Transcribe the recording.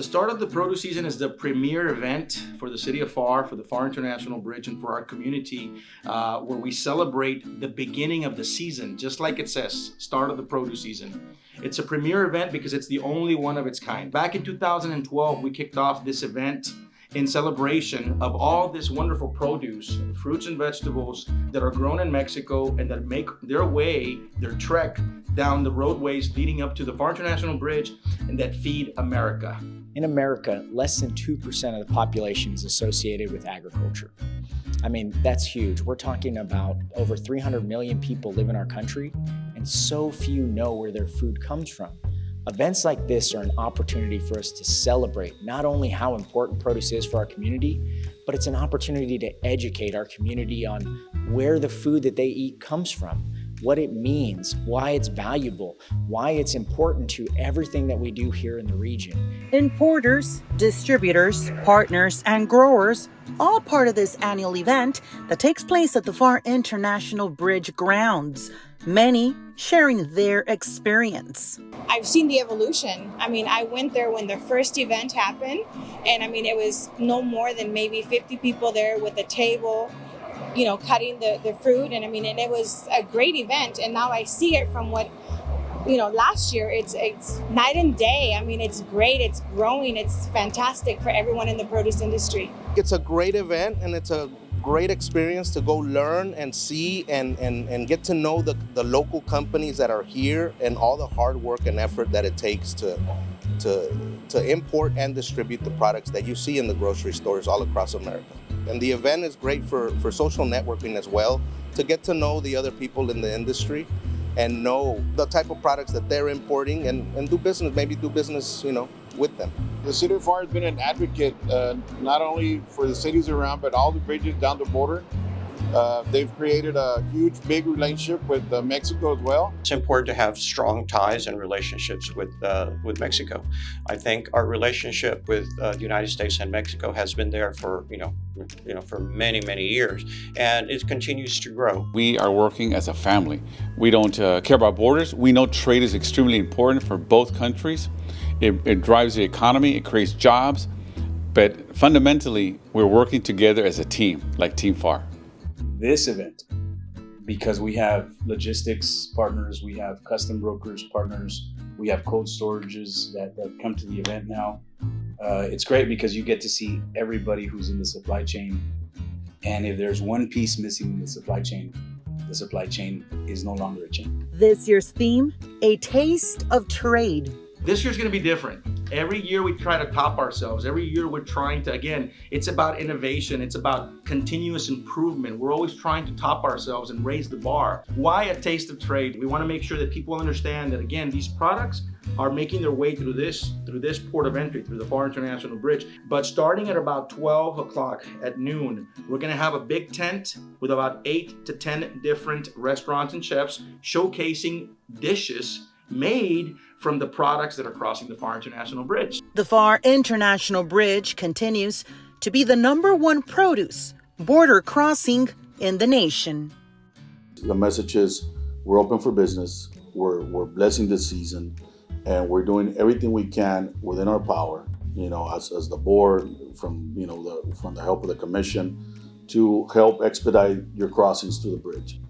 start of the produce season is the premier event for the city of Pharr, for the Pharr International Bridge, and for our community, where we celebrate the beginning of the season, just like it says, start of the produce season. It's a premier event because it's the only one of its kind. Back in 2012, we kicked off this event in celebration of all this wonderful produce, fruits and vegetables that are grown in Mexico and that make their trek down the roadways leading up to the Pharr International Bridge and that feed America. In America, less than 2% of the population is associated with agriculture. I mean, that's huge. We're talking about over 300 million people live in our country, and so few know where their food comes from. Events like this are an opportunity for us to celebrate not only how important produce is for our community, but it's an opportunity to educate our community on where the food that they eat comes from, what it means, why it's valuable, why it's important to everything that we do here in the region. Importers, distributors, partners, and growers, all part of this annual event that takes place at the Pharr International Bridge grounds, many sharing their experience. I've seen the evolution. I mean, I went there when the first event happened, and I mean, it was no more than maybe 50 people there with a table, you know, cutting the fruit. And I mean, and it was a great event. And now I see it from what, you know, last year, it's night and day. I mean, it's great, it's growing, it's fantastic for everyone in the produce industry. It's a great event, and it's a great experience to go learn and see and get to know the local companies that are here and all the hard work and effort that it takes to import and distribute the products that you see in the grocery stores all across America. And the event is great for social networking as well, to get to know the other people in the industry and know the type of products that they're importing and do business, you know, with them. The city of Pharr has been an advocate, not only for the cities around, but all the bridges down the border. They've created a huge, big relationship with Mexico as well. It's important to have strong ties and relationships with Mexico. I think our relationship with the United States and Mexico has been there for for many, many years, and it continues to grow. We are working as a family. We don't care about borders. We know trade is extremely important for both countries. It drives the economy, it creates jobs, but fundamentally, we're working together as a team, like Team Pharr. This event, because we have logistics partners, we have custom brokers partners, we have cold storages that come to the event now. It's great because you get to see everybody who's in the supply chain. And if there's one piece missing in the supply chain is no longer a chain. This year's theme, a taste of trade. This year's going to be different. Every year we try to top ourselves. Every year we're trying to, again, it's about innovation. It's about continuous improvement. We're always trying to top ourselves and raise the bar. Why a taste of trade? We want to make sure that people understand that, again, these products are making their way through this port of entry, through the Pharr International Bridge. But starting at about 12 o'clock at noon, we're going to have a big tent with about 8 to 10 different restaurants and chefs showcasing dishes made from the products that are crossing the Pharr International Bridge. The Pharr International Bridge continues to be the #1 produce border crossing in the nation. The message is we're open for business, we're blessing this season, and we're doing everything we can within our power, you know, as the board, from the help of the commission, to help expedite your crossings to the bridge.